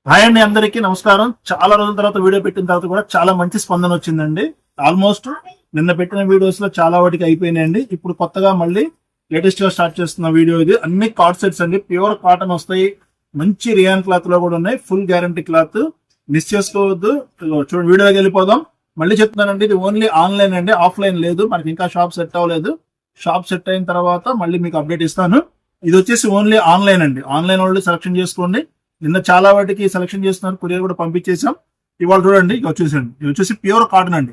Hi అండి, అందరికీ నమస్కారం. చాలా రోజుల తర్వాత వీడియో పెట్టిన తర్వాత కూడా చాలా మంచి స్పందన వచ్చిందండి. ఆల్మోస్ట్ నిన్న పెట్టిన వీడియోస్ లో చాలా వాటికి అయిపోయినాయండి. ఇప్పుడు కొత్తగా మళ్ళీ లేటెస్ట్ గా స్టార్ట్ చేస్తున్న వీడియో ఇది. అన్ని కార్డ్ సెట్స్ అండి, ప్యూర్ కాటన్ వస్తాయి. మంచి రియాన్ క్లాత్ లో కూడా ఉన్నాయి, ఫుల్ గ్యారంటీ క్లాత్. మిస్ చేసుకోవద్దు. చూడండి, వీడియోకి వెళ్ళిపోదాం. మళ్ళీ చెప్తున్నానండి, ఇది ఓన్లీ ఆన్లైన్ అండి, ఆఫ్లైన్ లేదు. మనకి ఇంకా షాప్ సెట్ అవ్వలేదు. షాప్ సెట్ అయిన తర్వాత మళ్ళీ మీకు అప్డేట్ ఇస్తాను. ఇది వచ్చేసి ఓన్లీ ఆన్లైన్ అండి. ఆన్లైన్ వాళ్ళు సెలెక్షన్ చేసుకోండి. నిన్న చాలా వాటికి సెలెక్షన్ చేస్తున్నారు, కొరియర్ కూడా పంపించేసాం. ఇవాళ చూడండి, ఇక వచ్చేసండి. ఇది వచ్చేసి ప్యూర్ కాటన్ అండి.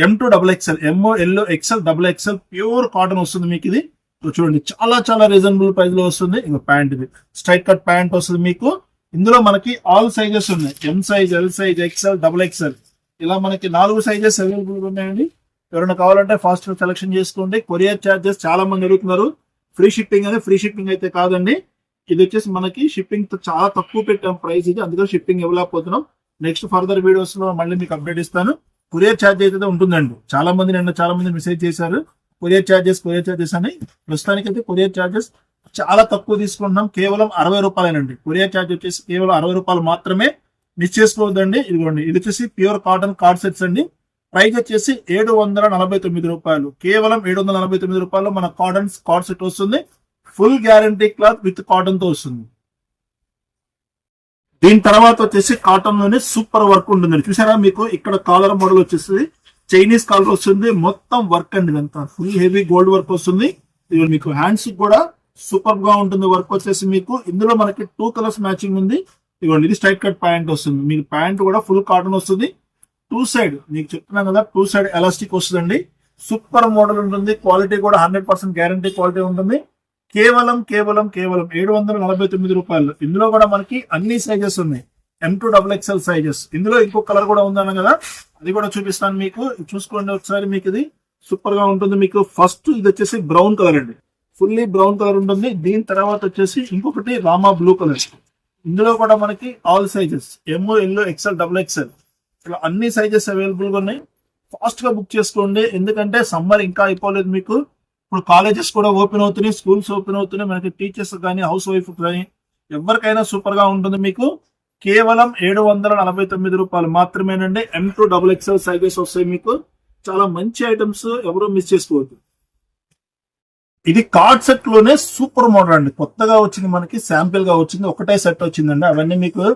M2XXL, MOLXL ప్యూర్ కాటన్ వస్తుంది మీకు ఇది. చూడండి, చాలా చాలా రీజనబుల్ ప్రైస్ లో వస్తుంది. ఇంకా ప్యాంట్ ఇది స్ట్రైట్ కట్ ప్యాంట్ వస్తుంది మీకు. ఇందులో మనకి ఆల్ సైజెస్ ఉన్నాయి. M size, L size, XL, XXL ఇలా మనకి 4 సైజెస్ అవైలబుల్ ఉన్నాయండి. ఎవరైనా కావాలంటే ఫాస్ట్ సెలెక్షన్ చేసుకోండి. కొరియర్ ఛార్జెస్ చాలా మంది అడుగుతున్నారు. ఫ్రీ షిప్పింగ్ అనేది, ఫ్రీ షిప్పింగ్ అయితే కాదండి. ఇది వచ్చేసి మనకి షిప్పింగ్ చాలా తక్కువ పెట్టాం ప్రైస్ ఇది, అందుకని షిప్పింగ్ ఇవ్వలేకపోతున్నాం. నెక్స్ట్ ఫర్దర్ వీడియోస్ లో మళ్ళీ మీకు అప్డేట్ ఇస్తాను. కొరియర్ ఛార్జ్ అయితే ఉంటుందండి. చాలా మంది నిన్న చాలా మంది మెసేజ్ చేశారు కొరియర్ ఛార్జెస్ అని. ప్రస్తుతానికి అయితే కొరియర్ ఛార్జెస్ చాలా తక్కువ తీసుకుంటున్నాం, కేవలం 60 రూపాయలేనండి. కొరియర్ ఛార్జ్ వచ్చేసి కేవలం 60 రూపాయలు మాత్రమే. మిస్ చేసుకోవద్దండి. ఇదిగోండి, ఇది వచ్చేసి ప్యూర్ కాటన్ కార్డ్ సెట్స్ అండి. ప్రైస్ వచ్చేసి 749 రూపాయలు. కేవలం 749 రూపాయలు మన కాటన్ కార్డ్ సెట్ వస్తుంది. Full guarantee cloth with cotton తో వస్తుంది. దీని తర్వాత వచ్చేసి కాటన్ లోనే సూపర్ వర్క్ ఉంటుందండి. చూసారా, మీకు ఇక్కడ కాలర్ మోడల్ వచ్చేసి చైనీస్ కాలర్ వస్తుంది. మొత్తం వర్క్ అండి, ఇదంతా ఫుల్ హెవీ గోల్డ్ వర్క్ వస్తుంది. ఇది మీకు హ్యాండ్స్ కూడా సూపర్ గా ఉంటుంది వర్క్ వచ్చేసి మీకు. ఇందులో మనకి 2 కలర్స్ మ్యాచింగ్ ఉంది. ఇదిగోండి, ఇది స్ట్రైట్ కట్ ప్యాంట్ వస్తుంది. మీకు ప్యాంట్ కూడా ఫుల్ కాటన్ వస్తుంది. 2 సైడ్ మీకు చెప్తున్నాం కదా, 2 సైడ్ ఎలాస్టిక్ వస్తుందండి. సూపర్ మోడల్ ఉంటుంది. క్వాలిటీ కూడా 100% గ్యారంటీ క్వాలిటీ ఉంటుంది. కేవలం 749 రూపాయలు. ఇందులో కూడా మనకి అన్ని సైజెస్ ఉన్నాయి. M2XXL sizes. ఇందులో ఇంకో కలర్ కూడా ఉందన్న కదా, అది కూడా చూపిస్తాను మీకు. చూసుకోండి ఒకసారి, మీకు ఇది సూపర్ గా ఉంటుంది. మీకు ఫస్ట్ ఇది వచ్చేసి బ్రౌన్ కలర్ అండి, ఫుల్లీ బ్రౌన్ కలర్ ఉంటుంది. దీని తర్వాత వచ్చేసి ఇంకొకటి రామా బ్లూ కలర్. ఇందులో కూడా మనకి all sizes MOL, XL, XXL ఇలా అన్ని సైజెస్ అవైలబుల్ గా ఉన్నాయి. ఫాస్ట్ గా బుక్ చేసుకోండి, ఎందుకంటే సమ్మర్ ఇంకా అయిపోలేదు మీకు. ఇప్పుడు కాలేజెస్ కూడా ఓపెన్ అవుతున్నాయి, స్కూల్స్ ఓపెన్ అవుతున్నాయి. మనకి టీచర్స్ కానీ, హౌస్ వైఫ్ కానీ ఎవరికైనా సూపర్ గా ఉంటుంది మీకు. కేవలం 749 రూపాయలు మాత్రమేనండి. M2XXL సైజెస్ వస్తాయి మీకు. చాలా మంచి ఐటమ్స్, ఎవరు మిస్ చేసుకోవద్దు. ఇది కార్డ్ సెట్ లోనే సూపర్ మోడల్ అండి. కొత్తగా వచ్చింది, మనకి శాంపిల్ గా వచ్చింది. ఒకటే సెట్ వచ్చిందండి. అవన్నీ మీకు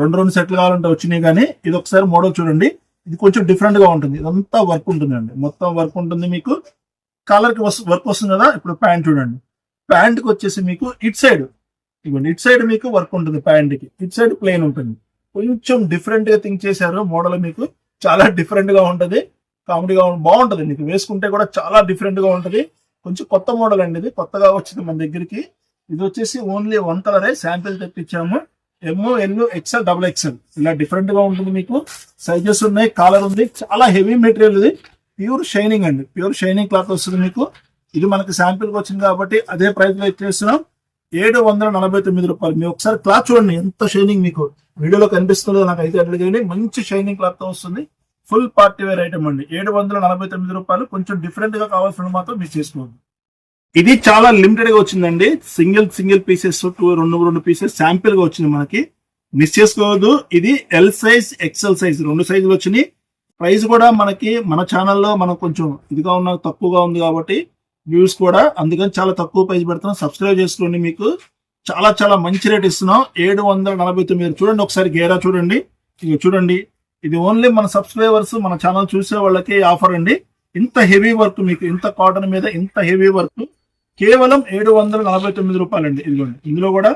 2 సెట్లు కావాలంటే వచ్చినాయి. కానీ ఇది ఒకసారి మోడల్ చూడండి, ఇది కొంచెం డిఫరెంట్ గా ఉంటుంది. ఇదంతా వర్క్ ఉంటుందండి, మొత్తం వర్క్ ఉంటుంది మీకు. కలర్ కి వర్క్ వస్తుంది కదా. ఇప్పుడు ప్యాంట్ చూడండి, ప్యాంట్ కి వచ్చేసి మీకు ఇట్ సైడ్, ఇవ్వండి, ఇట్ సైడ్ మీకు వర్క్ ఉంటుంది. ప్యాంట్ కి ఇట్ సైడ్ ప్లెయిన్ ఉంటుంది. కొంచెం డిఫరెంట్ గా థింక్ చేశారు. మోడల్ మీకు చాలా డిఫరెంట్ గా ఉంటది, కామెడీగా బాగుంటది. మీకు వేసుకుంటే కూడా చాలా డిఫరెంట్ గా ఉంటది. కొంచెం కొత్త మోడల్ అండి, ఇది కొత్తగా వచ్చింది మన దగ్గరికి. ఇది వచ్చేసి ఓన్లీ 1 కలరే శాంపిల్ తెప్పించాము. MOL, XL, XXL ఇలా డిఫరెంట్ గా ఉంటుంది మీకు. సైజెస్ ఉన్నాయి, కాలర్ ఉంది. చాలా హెవీ మెటీరియల్ ఇది. ప్యూర్ షైనింగ్ అండి, ప్యూర్ షైనింగ్ క్లాత్ వస్తుంది మీకు. ఇది మనకి శాంపిల్ కి వచ్చింది కాబట్టి అదే ప్రైస్ లో ఇచ్చేస్తున్నాం. 749 రూపాయలు. మీరు ఒకసారి క్లాత్ చూడండి, ఎంత షైనింగ్ మీకు వీడియోలో కనిపిస్తుందో నాకు అయితే అడిగండి. మంచి షైనింగ్ క్లాత్ తో వస్తుంది. ఫుల్ పార్టీ వేర్ ఐటమ్ అండి. 749 రూపాయలు. కొంచెం డిఫరెంట్ గా కావాల్సిన మాత్రం మిస్ చేసుకోవద్దు. ఇది చాలా లిమిటెడ్ గా వచ్చిందండి. సింగిల్ పీసెస్, 2 పీసెస్ శాంపిల్ గా వచ్చింది మనకి. మిస్ చేసుకోవద్దు. ఇది L సైజ్, XL సైజ్ 2 సైజులు వచ్చినాయి. ప్రైస్ కూడా మనకి మన ఛానల్లో మనం కొంచెం ఇదిగా ఉన్న తక్కువగా ఉంది కాబట్టి వ్యూస్ కూడా, అందుకని చాలా తక్కువ ప్రైస్ పెడుతున్నాం. సబ్స్క్రైబ్ చేసుకోండి, మీకు చాలా చాలా మంచి రేట్ ఇస్తున్నాం. 749. చూడండి ఒకసారి గేరా చూడండి, ఇక చూడండి. ఇది ఓన్లీ మన సబ్స్క్రైబర్స్, మన ఛానల్ చూసే వాళ్ళకి ఆఫర్ అండి. ఇంత హెవీ వర్క్ మీకు, ఇంత కాటన్ మీద ఇంత హెవీ వర్క్ కేవలం 749 రూపాయలండి. ఇదిగోండి, ఇందులో కూడా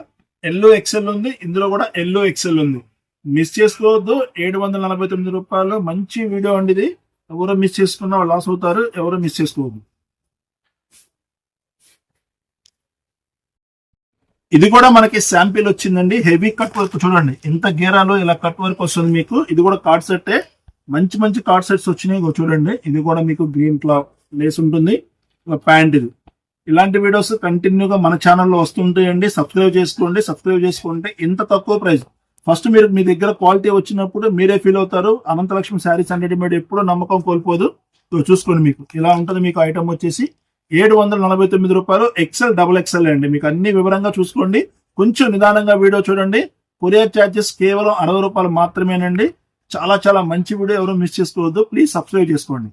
LXL ఉంది, ఇందులో కూడా LXL ఉంది. మిస్ చేసుకోవద్దు. 749 రూపాయలు. మంచి వీడియో అండి ఇది. ఎవరో మిస్ చేసుకున్నా వాళ్ళు లాస్ అవుతారు. ఎవరో మిస్ చేసుకోవద్దు. ఇది కూడా మనకి శాంపిల్ వచ్చిందండి. హెవీ కట్ వర్క్ చూడండి, ఇంత గేరాలో ఇలా కట్ వర్క్ వస్తుంది మీకు. ఇది కూడా కార్డ్ సెట్. మంచి మంచి కార్డ్ సెట్స్ వచ్చినాయి చూడండి. ఇది కూడా మీకు గ్రీన్ క్లాత్ లేస్ ఉంటుంది. ప్యాంట్ ఇది. ఇలాంటి వీడియోస్ కంటిన్యూగా మన ఛానల్లో వస్తుంటాయండి. సబ్స్క్రైబ్ చేసుకోండి. సబ్స్క్రైబ్ చేసుకుంటే ఇంత తక్కువ ప్రైస్. ఫస్ట్ మీరు మీ దగ్గర క్వాలిటీ వచ్చినప్పుడు మీరే ఫీల్ అవుతారు. అనంతలక్ష్మి శారీస్ అండ్ రెడీమేడ్ ఎప్పుడూ నమ్మకం కోల్పోదు. చూసుకోండి, మీకు ఇలా ఉంటుంది. మీకు ఐటమ్ వచ్చేసి 749 రూపాయలు. XL, XXL అండి. మీకు అన్ని వివరంగా చూసుకోండి. కొంచెం నిదానంగా వీడియో చూడండి. కొరియర్ ఛార్జెస్ కేవలం 60 రూపాయలు మాత్రమేనండి. చాలా చాలా మంచి వీడియో, ఎవరు మిస్ చేసుకోవద్దు. ప్లీజ్ సబ్స్క్రైబ్ చేసుకోండి.